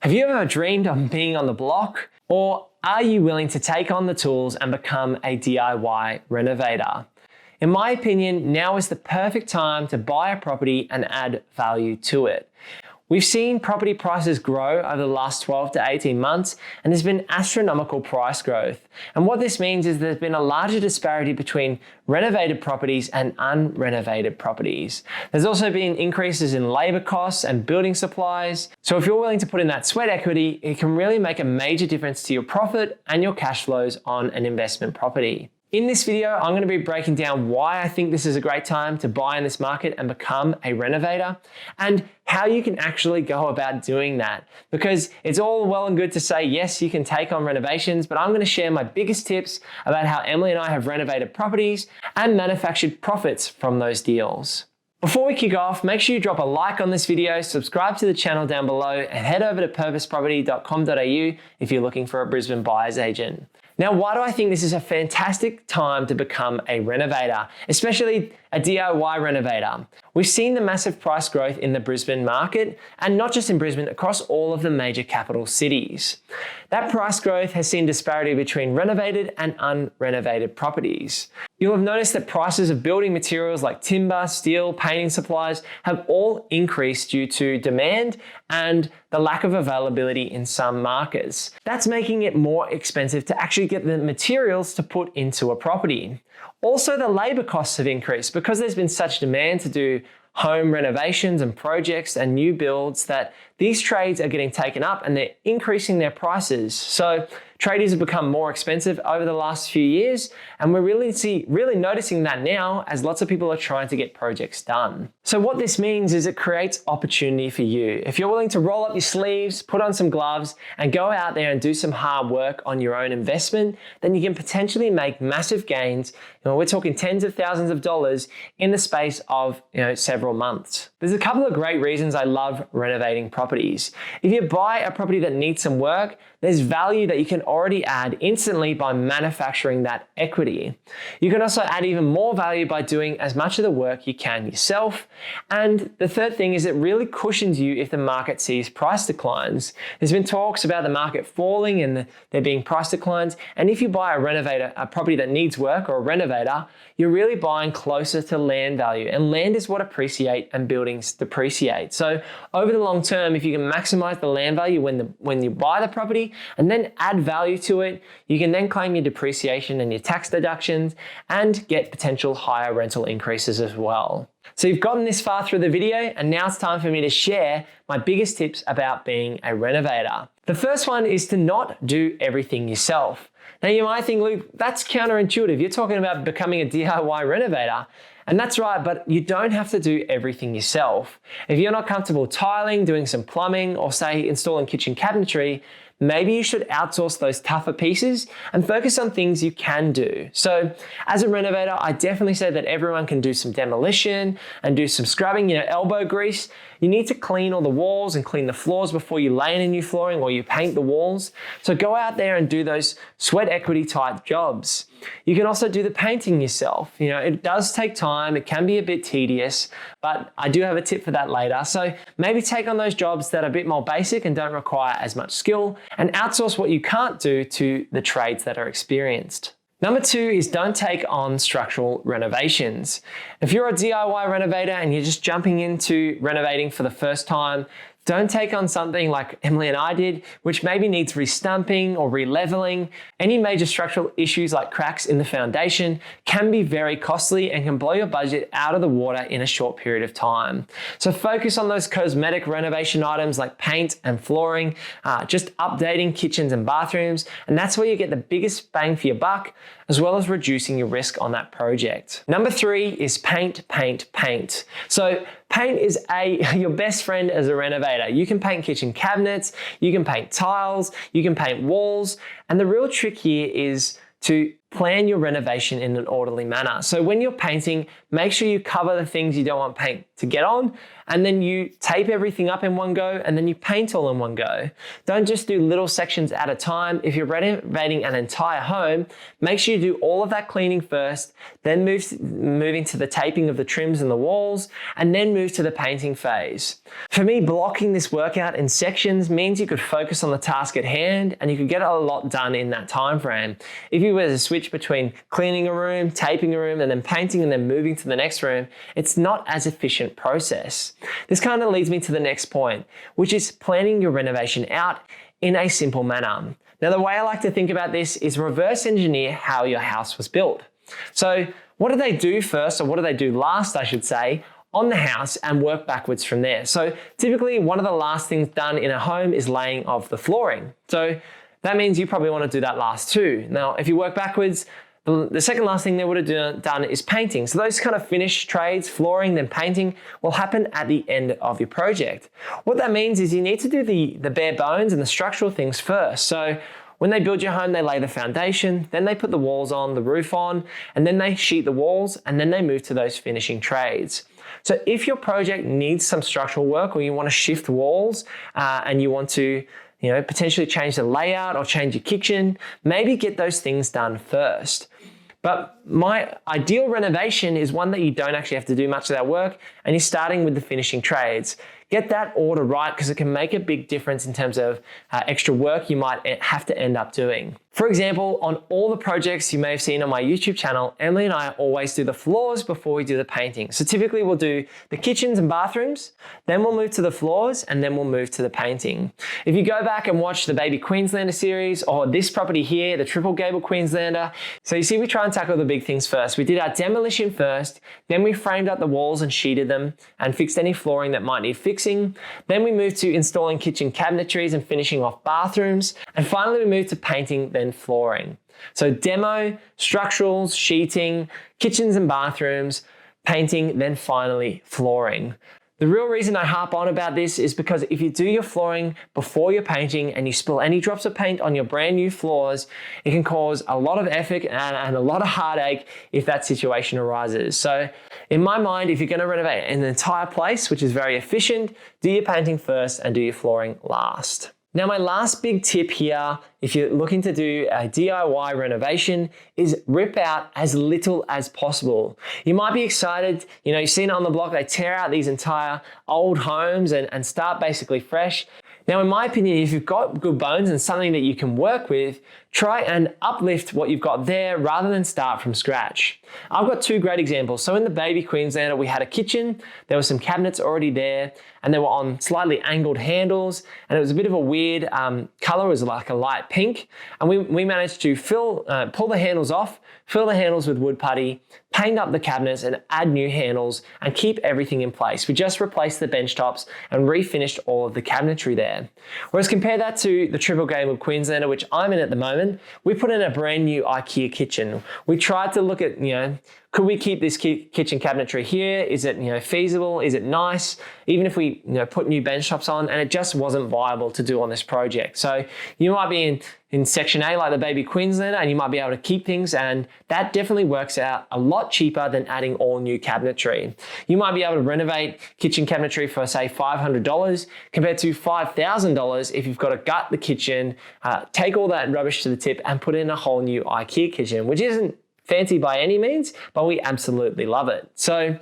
Have you ever dreamed of being on the block? Or are you willing to take on the tools and become a DIY renovator? In my opinion, now is the perfect time to buy a property and add value to it. We've seen property prices grow over the last 12 to 18 months, and there's been astronomical price growth. And what this means is there's been a larger disparity between renovated properties and unrenovated properties. There's also been increases in labor costs and building supplies. So if you're willing to put in that sweat equity, it can really make a major difference to your profit and your cash flows on an investment property. In this video, I'm going to be breaking down why I think this is a great time to buy in this market and become a renovator, and how you can actually go about doing that. Because it's all well and good to say, yes, you can take on renovations, but I'm going to share my biggest tips about how Emily and I have renovated properties and manufactured profits from those deals. Before we kick off, make sure you drop a like on this video, subscribe to the channel down below, and head over to purposeproperty.com.au if you're looking for a Brisbane buyer's agent. Now, why do I think this is a fantastic time to become a renovator, especially a DIY renovator? We've seen the massive price growth in the Brisbane market, and not just in Brisbane, across all of the major capital cities. That price growth has seen disparity between renovated and unrenovated properties. You'll have noticed that prices of building materials like timber, steel, painting supplies have all increased due to demand and the lack of availability in some markets. That's making it more expensive to actually get the materials to put into a property. Also, the labor costs have increased because there's been such demand to do home renovations and projects and new builds that these trades are getting taken up and they're increasing their prices. So tradies have become more expensive over the last few years, and we're really noticing that now as lots of people are trying to get projects done. So what this means is it creates opportunity for you. If you're willing to roll up your sleeves, put on some gloves, and go out there and do some hard work on your own investment, then you can potentially make massive gains. We're talking tens of thousands of dollars in the space of several months. There's a couple of great reasons I love renovating properties. If you buy a property that needs some work, there's value that you can already add instantly by manufacturing that equity. You can also add even more value by doing as much of the work you can yourself. And the third thing is it really cushions you if the market sees price declines. There's been talks about the market falling and there being price declines. And if you buy a property that needs work or a renovator, you're really buying closer to land value. And land is what appreciates and buildings depreciate. So over the long term, if you can maximize the land value when you buy the property and then add value to it, you can then claim your depreciation and your tax deductions and get potential higher rental increases as well. So you've gotten this far through the video, and now it's time for me to share my biggest tips about being a renovator. The first one is to not do everything yourself. Now you might think, Luke, that's counterintuitive. You're talking about becoming a DIY renovator. And that's right, but you don't have to do everything yourself. If you're not comfortable tiling, doing some plumbing, or say installing kitchen cabinetry, maybe you should outsource those tougher pieces and focus on things you can do. So as a renovator, I definitely say that everyone can do some demolition and do some scrubbing, elbow grease. You need to clean all the walls and clean the floors before you lay in new flooring or you paint the walls. So go out there and do those sweat equity type jobs. You can also do the painting yourself. It does take time. It can be a bit tedious, but I do have a tip for that later. So maybe take on those jobs that are a bit more basic and don't require as much skill, and outsource what you can't do to the trades that are experienced. Number two is don't take on structural renovations. If you're a DIY renovator and you're just jumping into renovating for the first time, don't take on something like Emily and I did, which maybe needs restumping or releveling. Any major structural issues like cracks in the foundation can be very costly and can blow your budget out of the water in a short period of time. So focus on those cosmetic renovation items like paint and flooring, just updating kitchens and bathrooms, and that's where you get the biggest bang for your buck, as well as reducing your risk on that project. Number three is paint, paint, paint. So paint is your best friend as a renovator. You can paint kitchen cabinets, you can paint tiles, you can paint walls, and the real trick here is to plan your renovation in an orderly manner. So when you're painting, make sure you cover the things you don't want paint to get on, and then you tape everything up in one go, and then you paint all in one go. Don't just do little sections at a time. If you're renovating an entire home, make sure you do all of that cleaning first, then moving to the taping of the trims and the walls, and then move to the painting phase. For me, blocking this workout in sections means you could focus on the task at hand and you could get a lot done in that time frame. If you were to switch between cleaning a room, taping a room, and then painting and then moving to the next room, it's not as efficient process. This kind of leads me to the next point, which is planning your renovation out in a simple manner. Now, the way I like to think about this is reverse engineer how your house was built. So what do they do first, or what do they do last, I should say, on the house, and work backwards from there. So typically one of the last things done in a home is laying of the flooring. So that means you probably want to do that last too. Now, if you work backwards, the second last thing they would have done is painting. So those kind of finished trades, flooring, then painting, will happen at the end of your project. What that means is you need to do the bare bones and the structural things first. So when they build your home, they lay the foundation, then they put the walls on, the roof on, and then they sheet the walls, and then they move to those finishing trades. So if your project needs some structural work, or you want to shift walls and you want to potentially change the layout or change your kitchen, maybe get those things done first. But my ideal renovation is one that you don't actually have to do much of that work, and you're starting with the finishing trades. Get that order right, because it can make a big difference in terms of extra work you might have to end up doing. For example, on all the projects you may have seen on my YouTube channel, Emily and I always do the floors before we do the painting. So typically we'll do the kitchens and bathrooms, then we'll move to the floors, and then we'll move to the painting. If you go back and watch the Baby Queenslander series, or this property here, the Triple Gable Queenslander, so you see we try and tackle the big things first. We did our demolition first, then we framed up the walls and sheeted them and fixed any flooring that might need fixing. Then we moved to installing kitchen cabinetries and finishing off bathrooms. And finally we moved to painting, then flooring. So demo, structurals, sheeting, kitchens and bathrooms, painting, then finally flooring. The real reason I harp on about this is because if you do your flooring before you're painting and you spill any drops of paint on your brand new floors, it can cause a lot of effort and a lot of heartache if that situation arises. So in my mind, if you're going to renovate an entire place, which is very efficient, do your painting first and do your flooring last. Now, my last big tip here, if you're looking to do a DIY renovation, is rip out as little as possible. You might be excited, you've seen it on the block, they tear out these entire old homes and start basically fresh. Now, in my opinion, if you've got good bones and something that you can work with, try and uplift what you've got there rather than start from scratch. I've got two great examples. So in the Baby Queenslander, we had a kitchen, there were some cabinets already there, and they were on slightly angled handles, and it was a bit of a weird color, it was like a light pink, and we managed to pull the handles off, fill the handles with wood putty, paint up the cabinets and add new handles and keep everything in place. We just replaced the bench tops and refinished all of the cabinetry there. Whereas compare that to the Triple Gable Queenslander, which I'm in at the moment, we put in a brand new IKEA kitchen. We tried to look at, could we keep this kitchen cabinetry here? Is it feasible? Is it nice? Even if we put new bench tops on, and it just wasn't viable to do on this project. So you might be in section A like the Baby Queenslander, and you might be able to keep things, and that definitely works out a lot cheaper than adding all new cabinetry. You might be able to renovate kitchen cabinetry for say $500 compared to $5,000 if you've got to gut the kitchen, take all that rubbish to the tip and put in a whole new IKEA kitchen, which isn't fancy by any means, but we absolutely love it. So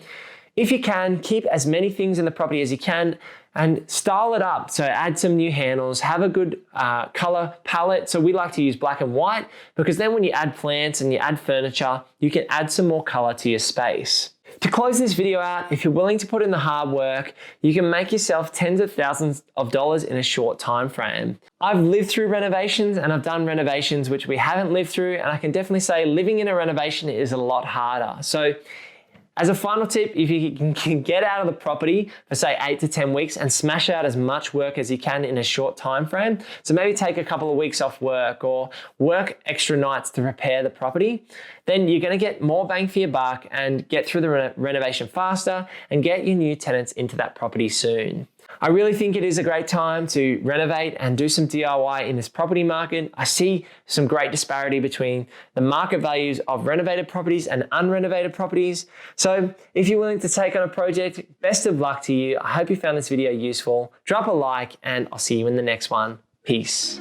if you can, keep as many things in the property as you can and style it up. So add some new handles, have a good color palette. So we like to use black and white because then when you add plants and you add furniture, you can add some more color to your space. To close this video out, if you're willing to put in the hard work, you can make yourself tens of thousands of dollars in a short time frame. I've lived through renovations and I've done renovations which we haven't lived through, and I can definitely say living in a renovation is a lot harder. So as a final tip, if you can get out of the property for say 8 to 10 weeks and smash out as much work as you can in a short time frame, so maybe take a couple of weeks off work or work extra nights to repair the property, then you're going to get more bang for your buck and get through the renovation faster and get your new tenants into that property soon. I really think it is a great time to renovate and do some DIY in this property market. I see some great disparity between the market values of renovated properties and unrenovated properties. So if you're willing to take on a project, best of luck to you. I hope you found this video useful. Drop a like and I'll see you in the next one. Peace.